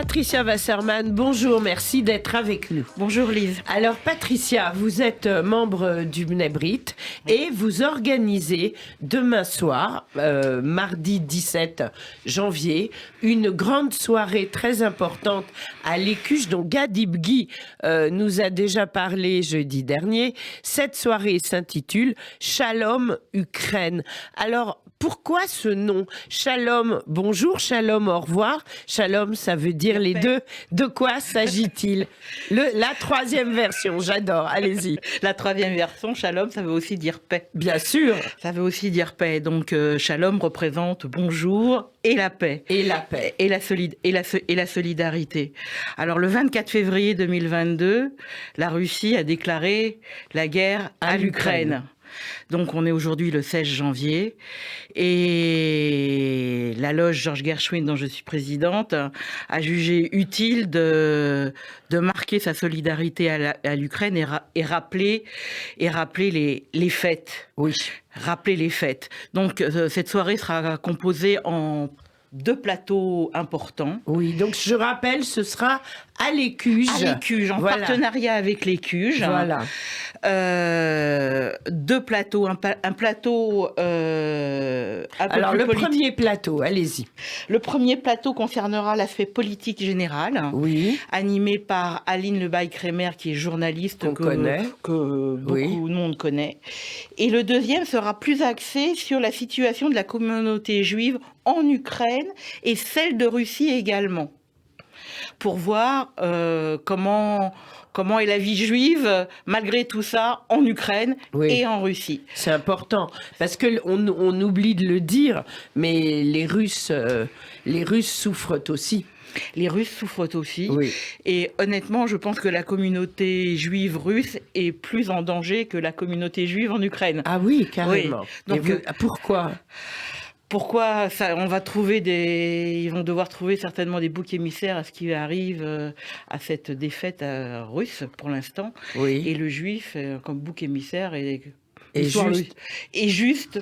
Patricia Wasserman, bonjour, merci d'être avec nous. Bonjour Lise. Alors Patricia, vous êtes membre du Mnebrit et vous organisez demain soir, mardi 17 janvier, une grande soirée très importante à l'Écuche dont Gad Ibghi nous a déjà parlé jeudi dernier. Cette soirée s'intitule Shalom Ukraine. Alors pourquoi ce nom? Shalom, bonjour, shalom, au revoir. Shalom, ça veut dire les deux. De quoi s'agit-il? La troisième version, j'adore, allez-y. La troisième version, shalom, ça veut aussi dire paix. Bien sûr. Ça veut aussi dire paix. Donc shalom représente bonjour et la paix. Et la paix. Et la solidarité. Alors le 24 février 2022, la Russie a déclaré la guerre à l'Ukraine. Donc on est aujourd'hui le 16 janvier et la loge Georges Gershwin dont je suis présidente a jugé utile de marquer sa solidarité à l'Ukraine et rappeler les fêtes. Oui. Rappeler les fêtes. Donc cette soirée sera composée en 2 plateaux importants. Oui, donc je rappelle, ce sera à l'Écuche. À l'Écuche, en partenariat avec l'Écuche. Voilà. 2 plateaux, un plateau Alors le premier plateau, allez-y. Le premier plateau concernera l'aspect politique général, oui, animé par Aline Lebaille-Crémer, qui est journaliste que beaucoup de monde connaît. Et le deuxième sera plus axé sur la situation de la communauté juive en Ukraine et celle de Russie également, pour voir comment est la vie juive, malgré tout ça, en Ukraine et en Russie. C'est important, parce qu'on oublie de le dire, mais les Russes souffrent aussi. Les Russes souffrent aussi. Oui. Et honnêtement, je pense que la communauté juive russe est plus en danger que la communauté juive en Ukraine. Ah oui, carrément. Oui. Donc, pourquoi ? Pourquoi ça, ils vont devoir trouver certainement des boucs émissaires à ce qui arrive à cette défaite russe pour l'instant. Oui. Et le juif, comme bouc émissaire, est juste.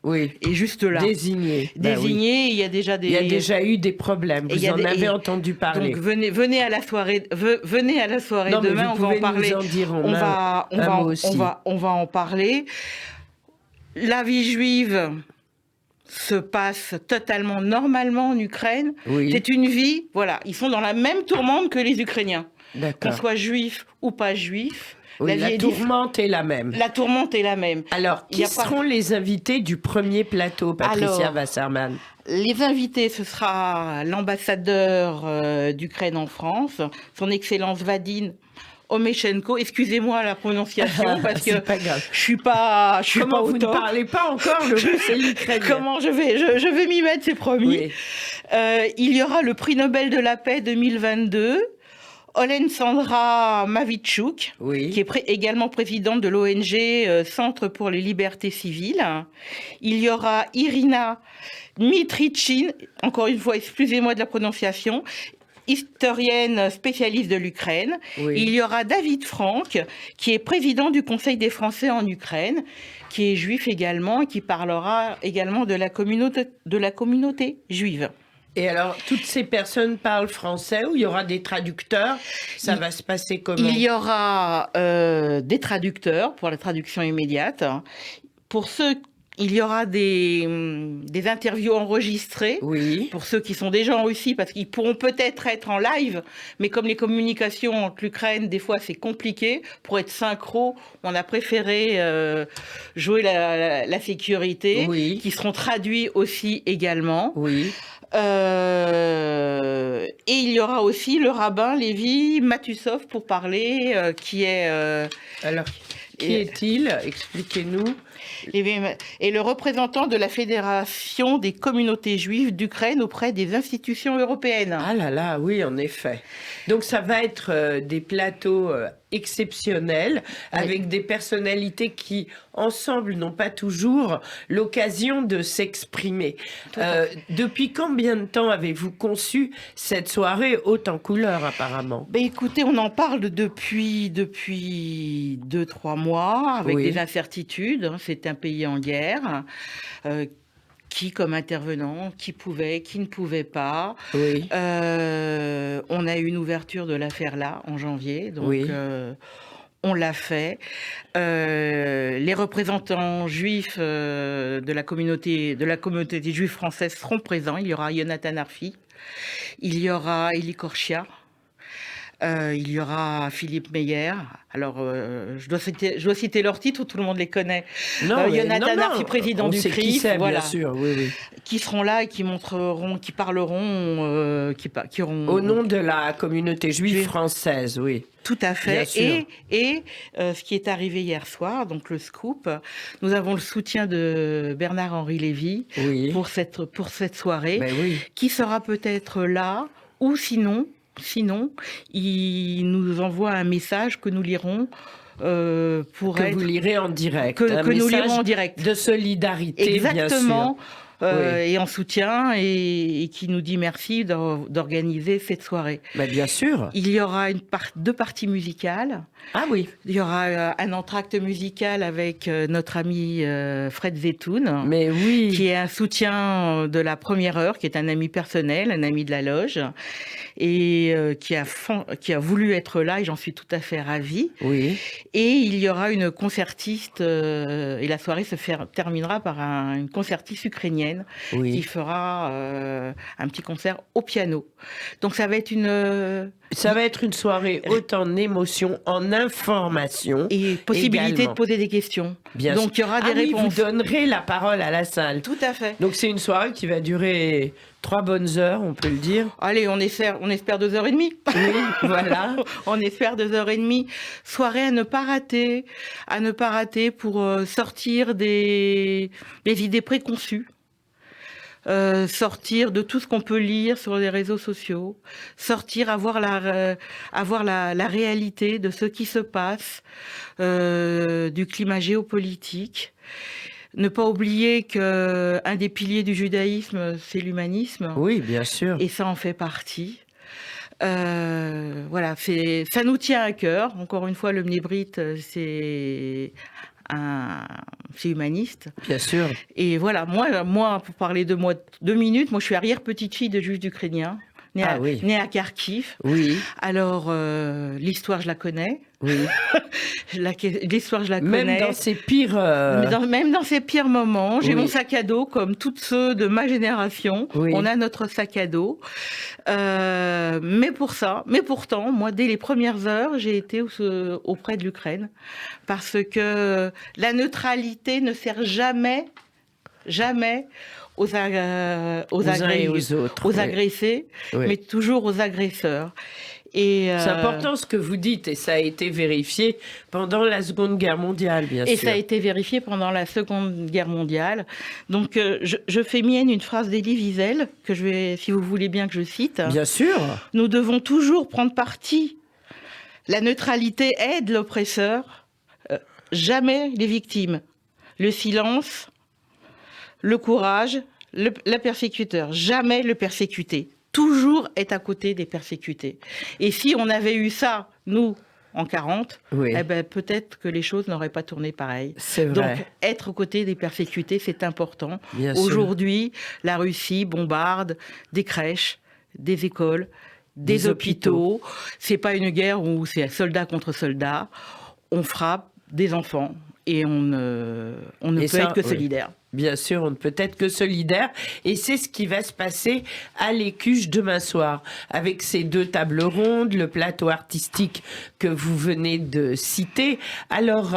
Oui. Et juste là. Désigné. Désigné, oui. Il y a déjà eu des problèmes. Vous en avez entendu parler. Donc venez à la soirée. Venez à la soirée demain. On va en parler. On va en parler. La vie juive se passe totalement normalement en Ukraine. Oui. C'est une vie, voilà, ils sont dans la même tourmente que les Ukrainiens. D'accord. Qu'on soit juif ou pas juif. Oui, la tourmente est la même. La tourmente est la même. Alors, qui seront les invités du premier plateau, Patricia Wasserman? Les invités, ce sera l'ambassadeur d'Ukraine en France, son Excellence Vadim Omeshenko, excusez-moi la prononciation parce que je suis pas Comment vous au top. Ne parlez pas encore le russe et l'ukrainien? Comment je vais m'y mettre, c'est promis. Oui. Il y aura le prix Nobel de la paix 2022, Olensandra Mavitchouk, oui, qui est également présidente de l'ONG Centre pour les libertés civiles. Il y aura Irina Mitrichin, encore une fois, excusez-moi de la prononciation, historienne spécialiste de l'Ukraine. Oui. Il y aura David Frank, qui est président du Conseil des Français en Ukraine, qui est juif également, et qui parlera également de la communauté juive. Et alors, toutes ces personnes parlent français ou il y aura des traducteurs? Ça va se passer comment? Il y aura des traducteurs pour la traduction immédiate. Pour ceux Il y aura des interviews enregistrées, oui, pour ceux qui sont déjà en Russie, parce qu'ils pourront peut-être être en live, mais comme les communications entre l'Ukraine, des fois c'est compliqué, pour être synchro, on a préféré jouer la sécurité, oui, qui seront traduits aussi également. Oui. Et il y aura aussi le rabbin Lévi Matusov pour parler, qui est... Alors, qui est-il? Expliquez-nous. Et le représentant de la Fédération des communautés juives d'Ukraine auprès des institutions européennes. Ah là là, oui, en effet. Donc ça va être des plateaux exceptionnels, avec des personnalités qui, ensemble, n'ont pas toujours l'occasion de s'exprimer. Depuis combien de temps avez-vous conçu cette soirée haute en couleurs, apparemment? Écoutez, on en parle depuis 2-3 mois, avec des incertitudes. C'est un pays en guerre. qui comme intervenant, qui pouvait, qui ne pouvait pas. Oui. On a eu une ouverture de l'affaire là en janvier, donc Oui. On l'a fait. Les représentants juifs de la communauté juive française seront présents. Il y aura Yonatan Arfi, il y aura Elie Korchia, il y aura Philippe Meyer. Alors, je dois citer leurs titres, tout le monde les connaît. Yonatan Arfi, président du CRIF, voilà, bien sûr, oui. Qui seront là et qui montreront, qui parleront, qui auront... Au nom de la communauté juive française, oui. Tout à fait. Et ce qui est arrivé hier soir, donc le scoop, nous avons le soutien de Bernard-Henri Lévy pour cette soirée, qui sera peut-être là, ou sinon, il nous envoie un message que nous lirons. Vous lirez en direct. Que nous lirons en direct. De solidarité, exactement. Bien sûr. Et en soutien, et qui nous dit merci d'organiser cette soirée. Bien sûr. Il y aura deux parties musicales. Ah oui. Il y aura un entracte musical avec notre ami Fred Zetoun. Mais oui. Qui est un soutien de la première heure, qui est un ami personnel, un ami de la loge, et qui a voulu être là, et j'en suis tout à fait ravie. Oui. Et il y aura une concertiste, et la soirée terminera par une concertiste ukrainienne qui fera un petit concert au piano. Donc ça va être une soirée haute en émotion, en information. Et possibilité de poser des questions. Bien Donc il y aura des réponses. Vous donnerez la parole à la salle. Tout à fait. Donc c'est une soirée qui va durer 3 bonnes heures, on peut le dire. Allez, on espère 2h30. Oui, voilà. On espère 2h30. Soirée à ne pas rater pour sortir des idées préconçues. Sortir de tout ce qu'on peut lire sur les réseaux sociaux, avoir la réalité de ce qui se passe, du climat géopolitique. Ne pas oublier qu'un des piliers du judaïsme, c'est l'humanisme. Oui, bien sûr. Et ça en fait partie. Voilà, ça nous tient à cœur. Encore une fois, le Mnebrit, c'est humaniste. Bien sûr. Et voilà, moi, pour parler de moi 2 minutes, moi je suis arrière-petite-fille de juifs ukrainiens, née à Kharkiv. Oui. Alors, l'histoire, je la connais. Oui. L'histoire, je la connais. Même dans ses pires... Même dans ses pires moments. J'ai mon sac à dos, comme tous ceux de ma génération. Oui. On a notre sac à dos. Mais pourtant, moi, dès les premières heures, j'ai été auprès de l'Ukraine. Parce que la neutralité ne sert jamais aux agressés, mais toujours aux agresseurs. C'est important ce que vous dites, et ça a été vérifié pendant la Seconde Guerre mondiale, bien sûr. Et ça a été vérifié pendant la Seconde Guerre mondiale. Donc, je fais mienne une phrase d'Elie Wiesel, que je vais, si vous voulez bien que je cite. Bien sûr. Nous devons toujours prendre parti. La neutralité aide l'oppresseur, jamais les victimes. Le silence, le courage, le persécuteur, jamais le persécuté. Toujours être à côté des persécutés. Et si on avait eu ça, nous, en 40, peut-être que les choses n'auraient pas tourné pareil. C'est vrai. Donc, être aux côtés des persécutés, c'est important. Bien sûr. Aujourd'hui, la Russie bombarde des crèches, des écoles, des hôpitaux. C'est pas une guerre où c'est soldat contre soldat. On frappe des enfants et on ne peut être que solidaire. Bien sûr, on ne peut être que solidaire. Et c'est ce qui va se passer à l'Écuche demain soir, avec ces 2 tables rondes, le plateau artistique que vous venez de citer. Alors,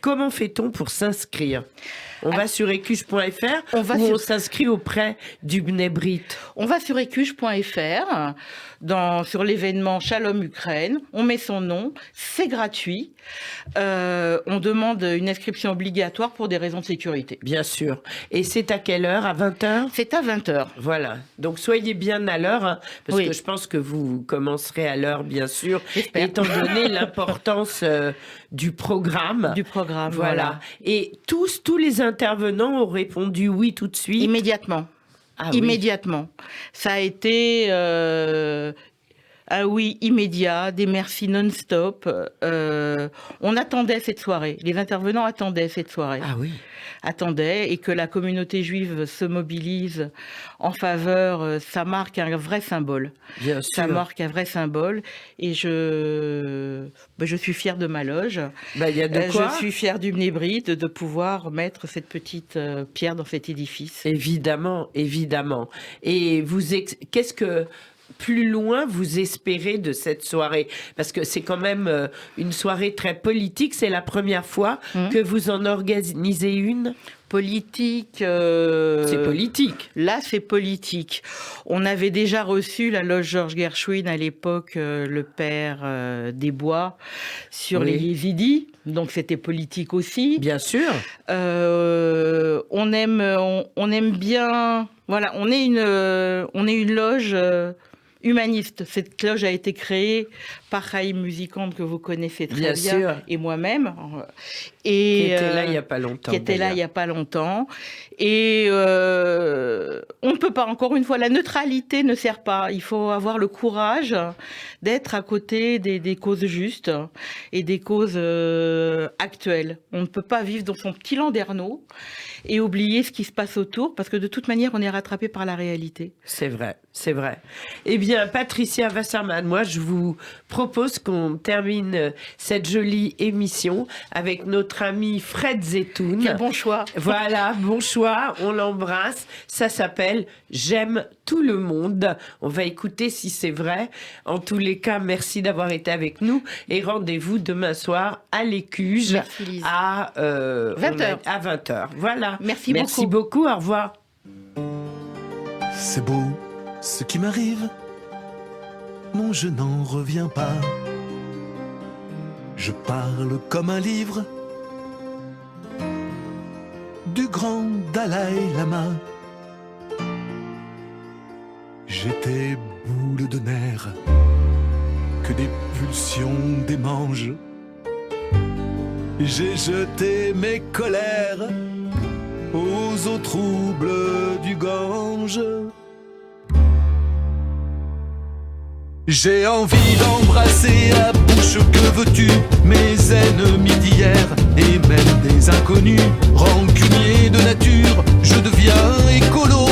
comment fait-on pour s'inscrire ? On va sur écuche.fr ou on s'inscrit auprès du Mnebrit ? On va sur écuche.fr, sur l'événement Shalom Ukraine. On met son nom, c'est gratuit. On demande une inscription obligatoire pour des raisons de sécurité. Bien sûr. Et c'est à quelle heure ? À 20h ? C'est à 20h. Voilà. Donc soyez bien à l'heure, hein, parce que je pense que vous commencerez à l'heure, bien sûr, étant donné l'importance du programme. Du programme, voilà. Et tous les intervenants ont répondu oui tout de suite. Immédiatement. Ah, immédiatement. Oui. Ça a été Ah oui, immédiat, des merci non-stop. On attendait cette soirée. Les intervenants attendaient cette soirée. Ah oui. Attendaient, et que la communauté juive se mobilise en faveur, ça marque un vrai symbole. Bien sûr. Ça marque un vrai symbole. Et je suis fière de ma loge. Il y a de quoi. Je suis fière du Mnébrite de pouvoir mettre cette petite pierre dans cet édifice. Évidemment, évidemment. Et qu'est-ce que plus loin vous espérez de cette soirée? Parce que c'est quand même une soirée très politique. C'est la première fois que vous en organisez une? Politique. C'est politique. Là, c'est politique. On avait déjà reçu la loge Georges Gershwin à l'époque, le père Desbois, sur les Yézidis. Donc c'était politique aussi. Bien sûr. On aime bien. Voilà, on est une loge humaniste. Cette loge a été créée par Chaim Musikant, que vous connaissez très bien sûr. Et moi-même. Et qui était là il n'y a pas longtemps. Qui était là il n'y a pas longtemps. Et on ne peut pas, encore une fois, la neutralité ne sert pas. Il faut avoir le courage d'être à côté des causes justes et des causes actuelles. On ne peut pas vivre dans son petit landerneau et oublier ce qui se passe autour, parce que de toute manière, on est rattrapé par la réalité. C'est vrai, c'est vrai. Eh bien, Patricia Wasserman, moi, je vous propose qu'on termine cette jolie émission avec notre ami Fred Zetoun. Quel bon choix. Voilà, bon choix, on l'embrasse. Ça s'appelle « J'aime tout le monde ». On va écouter si c'est vrai. En tous les cas, merci d'avoir été avec nous et rendez-vous demain soir à l'Écuge à 20h. À 20h. Voilà. Merci beaucoup. Au revoir. C'est beau ce qui m'arrive. Non, je n'en reviens pas. Je parle comme un livre du grand Dalai Lama. J'étais boule de nerfs que des pulsions démangent. J'ai jeté mes colères aux eaux troubles du Gange. J'ai envie d'embrasser à bouche, que veux-tu, mes ennemis d'hier et même des inconnus. Rancunier de nature, je deviens écolo.